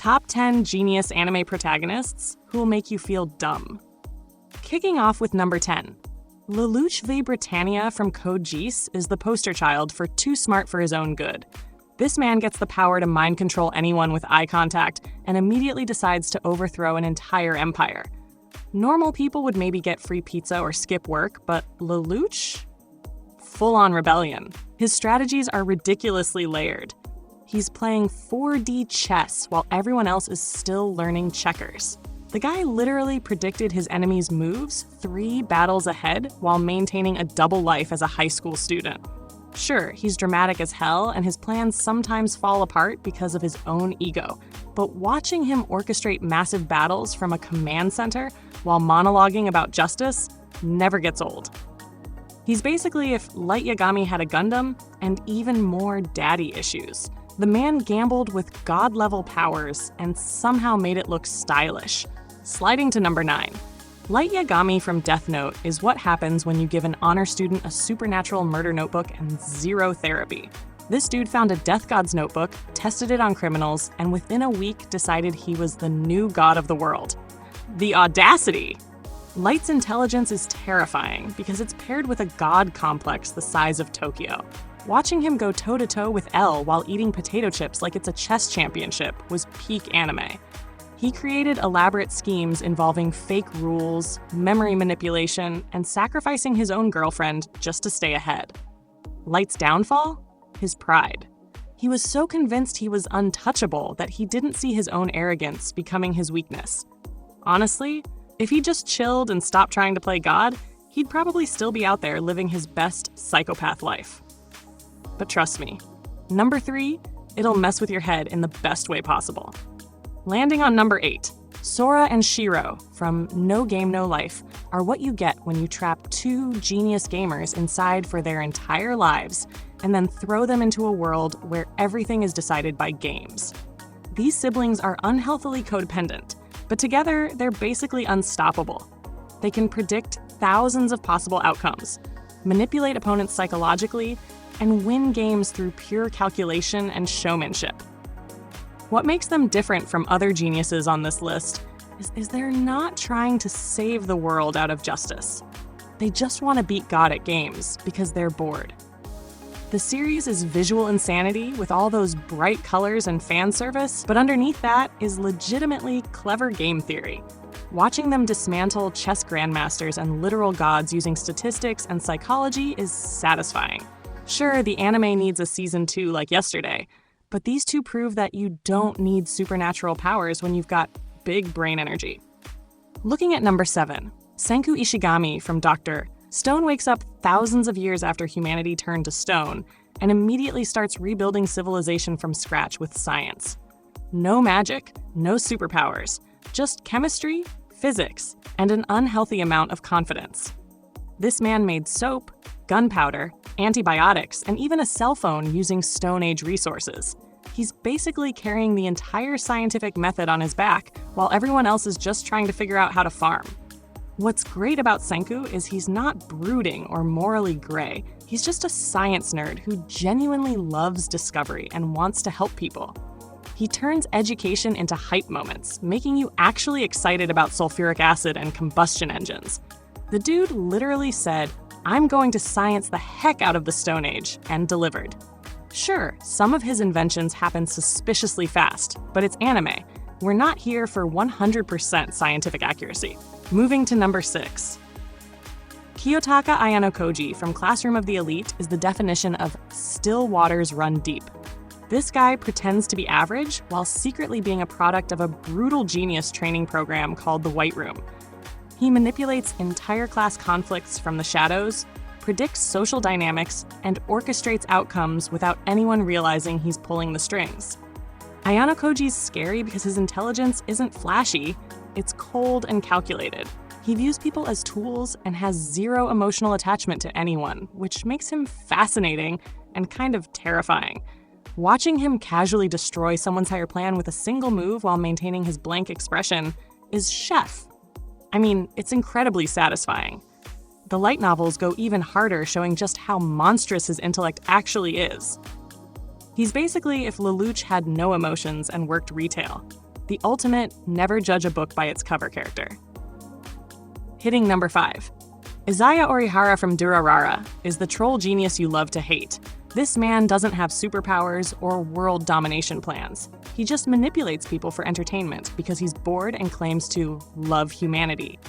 Top 10 Genius Anime Protagonists who will make you feel dumb. Kicking off with number 10. Lelouch v. Britannia from Code Geass is the poster child for too smart for his own good. This man gets the power to mind control anyone with eye contact and immediately decides to overthrow an entire empire. Normal people would maybe get free pizza or skip work, but Lelouch? Full-on rebellion. His strategies are ridiculously layered. He's playing 4D chess while everyone else is still learning checkers. The guy literally predicted his enemy's moves 3 battles ahead while maintaining a double life as a high school student. Sure, he's dramatic as hell, and his plans sometimes fall apart because of his own ego, but watching him orchestrate massive battles from a command center while monologuing about justice never gets old. He's basically if Light Yagami had a Gundam and even more daddy issues. The man gambled with god-level powers and somehow made it look stylish. Sliding to number 9. Light Yagami from Death Note is what happens when you give an honor student a supernatural murder notebook and 0 therapy. This dude found a Death God's notebook, tested it on criminals, and within a week decided he was the new god of the world. The audacity! Light's intelligence is terrifying because it's paired with a god complex the size of Tokyo. Watching him go toe-to-toe with L while eating potato chips like it's a chess championship was peak anime. He created elaborate schemes involving fake rules, memory manipulation, and sacrificing his own girlfriend just to stay ahead. Light's downfall? His pride. He was so convinced he was untouchable that he didn't see his own arrogance becoming his weakness. Honestly, if he just chilled and stopped trying to play God, he'd probably still be out there living his best psychopath life. But trust me, number 3, it'll mess with your head in the best way possible. Landing on number 8, Sora and Shiro from No Game No Life are what you get when you trap 2 genius gamers inside for their entire lives and then throw them into a world where everything is decided by games. These siblings are unhealthily codependent, but together they're basically unstoppable. They can predict thousands of possible outcomes, manipulate opponents psychologically, and win games through pure calculation and showmanship. What makes them different from other geniuses on this list is they're not trying to save the world out of justice. They just want to beat God at games because they're bored. The series is visual insanity with all those bright colors and fan service, but underneath that is legitimately clever game theory. Watching them dismantle chess grandmasters and literal gods using statistics and psychology is satisfying. Sure, the anime needs a season 2 like yesterday, but these two prove that you don't need supernatural powers when you've got big brain energy. Looking at number 7, Senku Ishigami from Dr. Stone wakes up thousands of years after humanity turned to stone and immediately starts rebuilding civilization from scratch with science. No magic, no superpowers, just chemistry, physics, and an unhealthy amount of confidence. This man made soap, gunpowder, antibiotics, and even a cell phone using Stone Age resources. He's basically carrying the entire scientific method on his back while everyone else is just trying to figure out how to farm. What's great about Senku is he's not brooding or morally gray. He's just a science nerd who genuinely loves discovery and wants to help people. He turns education into hype moments, making you actually excited about sulfuric acid and combustion engines. The dude literally said, "I'm going to science the heck out of the Stone Age," and delivered. Sure, some of his inventions happen suspiciously fast, but it's anime. We're not here for 100% scientific accuracy. Moving to number 6. Kiyotaka Ayano Koji from Classroom of the Elite is the definition of still waters run deep. This guy pretends to be average while secretly being a product of a brutal genius training program called the White Room. He manipulates entire class conflicts from the shadows, predicts social dynamics, and orchestrates outcomes without anyone realizing he's pulling the strings. Ayano Koji's scary because his intelligence isn't flashy, it's cold and calculated. He views people as tools and has 0 emotional attachment to anyone, which makes him fascinating and kind of terrifying. Watching him casually destroy someone's entire plan with a single move while maintaining his blank expression is chef. I mean, it's incredibly satisfying. The light novels go even harder, showing just how monstrous his intellect actually is. He's basically if Lelouch had no emotions and worked retail. the ultimate never judge a book by its cover character. Hitting number 5. Izaya Orihara from Durarara is the troll genius you love to hate. This man doesn't have superpowers or world domination plans. He just manipulates people for entertainment because he's bored and claims to love humanity.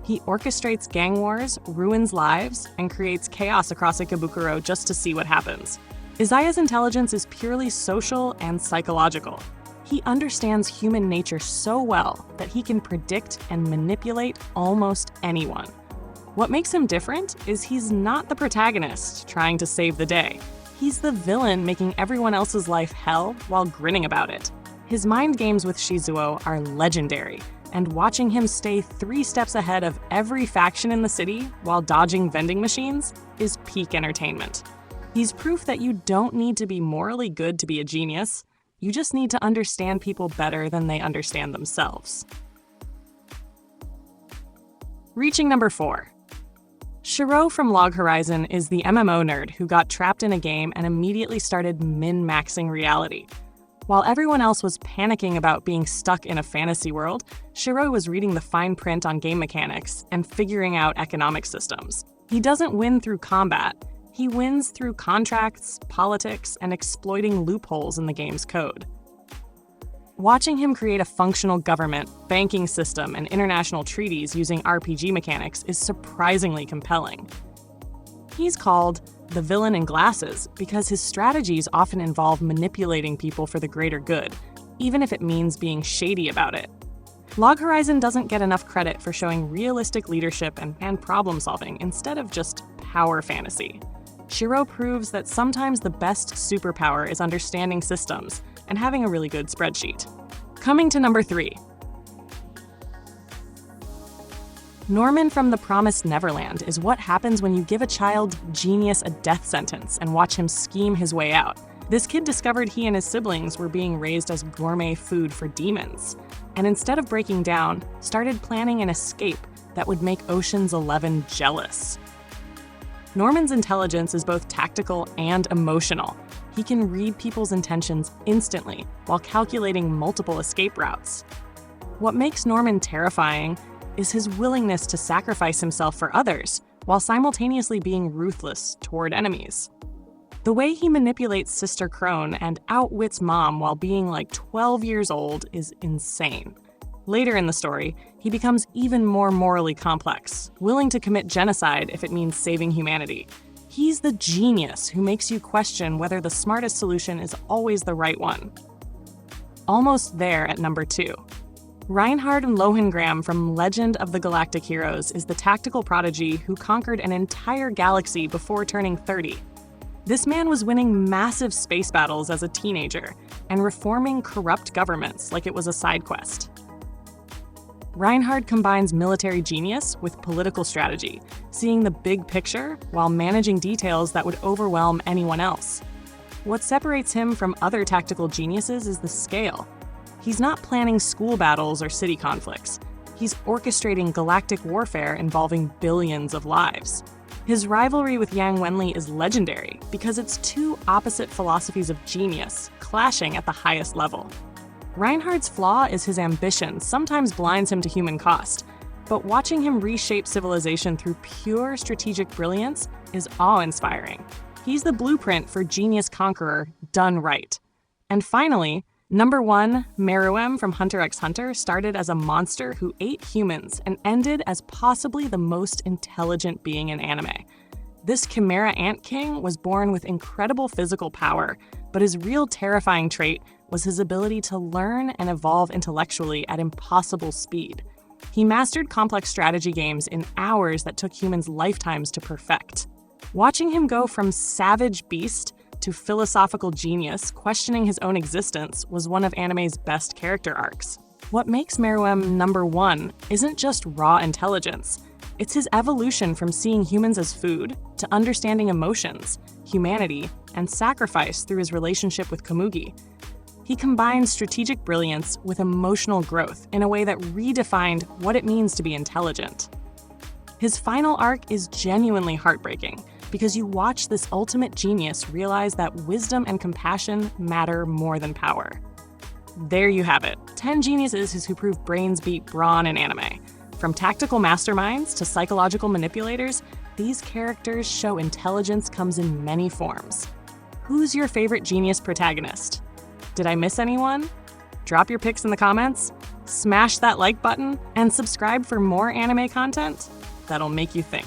He orchestrates gang wars, ruins lives, and creates chaos across Ikebukuro just to see what happens. Izaya's intelligence is purely social and psychological. He understands human nature so well that he can predict and manipulate almost anyone. What makes him different is he's not the protagonist trying to save the day. He's the villain making everyone else's life hell while grinning about it. His mind games with Shizuo are legendary, and watching him stay 3 steps ahead of every faction in the city while dodging vending machines is peak entertainment. He's proof that you don't need to be morally good to be a genius. You just need to understand people better than they understand themselves. Reaching number 4. Shiro from Log Horizon is the MMO nerd who got trapped in a game and immediately started min-maxing reality. While everyone else was panicking about being stuck in a fantasy world, Shiro was reading the fine print on game mechanics and figuring out economic systems. He doesn't win through combat. He wins through contracts, politics, and exploiting loopholes in the game's code. Watching him create a functional government, banking system, and international treaties using RPG mechanics is surprisingly compelling. He's called the villain in glasses because his strategies often involve manipulating people for the greater good, even if it means being shady about it. Log Horizon doesn't get enough credit for showing realistic leadership and problem solving instead of just power fantasy. Shiro proves that sometimes the best superpower is understanding systems and having a really good spreadsheet. Coming to number 3. Norman from The Promised Neverland is what happens when you give a child genius a death sentence and watch him scheme his way out. This kid discovered he and his siblings were being raised as gourmet food for demons, and instead of breaking down, started planning an escape that would make Ocean's 11 jealous. Norman's intelligence is both tactical and emotional. He can read people's intentions instantly while calculating multiple escape routes. What makes Norman terrifying is his willingness to sacrifice himself for others while simultaneously being ruthless toward enemies. The way he manipulates Sister Crone and outwits Mom while being like 12 years old is insane. Later in the story, he becomes even more morally complex, willing to commit genocide if it means saving humanity. He's the genius who makes you question whether the smartest solution is always the right one. Almost there at number 2. Reinhard and Lohengram from Legend of the Galactic Heroes is the tactical prodigy who conquered an entire galaxy before turning 30. This man was winning massive space battles as a teenager and reforming corrupt governments like it was a side quest. Reinhard combines military genius with political strategy, seeing the big picture while managing details that would overwhelm anyone else. What separates him from other tactical geniuses is the scale. He's not planning school battles or city conflicts. He's orchestrating galactic warfare involving billions of lives. His rivalry with Yang Wenli is legendary because it's 2 opposite philosophies of genius clashing at the highest level. Reinhard's flaw is his ambition sometimes blinds him to human cost, but watching him reshape civilization through pure strategic brilliance is awe-inspiring. He's the blueprint for genius conqueror done right. And finally, number 1, Meruem from Hunter x Hunter started as a monster who ate humans and ended as possibly the most intelligent being in anime. This Chimera Ant King was born with incredible physical power, but his real terrifying trait was his ability to learn and evolve intellectually at impossible speed. He mastered complex strategy games in hours that took humans lifetimes to perfect. Watching him go from savage beast to philosophical genius, questioning his own existence, was one of anime's best character arcs. What makes Meruem number 1 isn't just raw intelligence. It's his evolution from seeing humans as food to understanding emotions, humanity, and sacrifice through his relationship with Komugi. He combined strategic brilliance with emotional growth in a way that redefined what it means to be intelligent. His final arc is genuinely heartbreaking because you watch this ultimate genius realize that wisdom and compassion matter more than power. There you have it, 10 geniuses who prove brains beat brawn in anime. From tactical masterminds to psychological manipulators, these characters show intelligence comes in many forms. Who's your favorite genius protagonist? Did I miss anyone? Drop your picks in the comments, smash that like button, and subscribe for more anime content that'll make you think.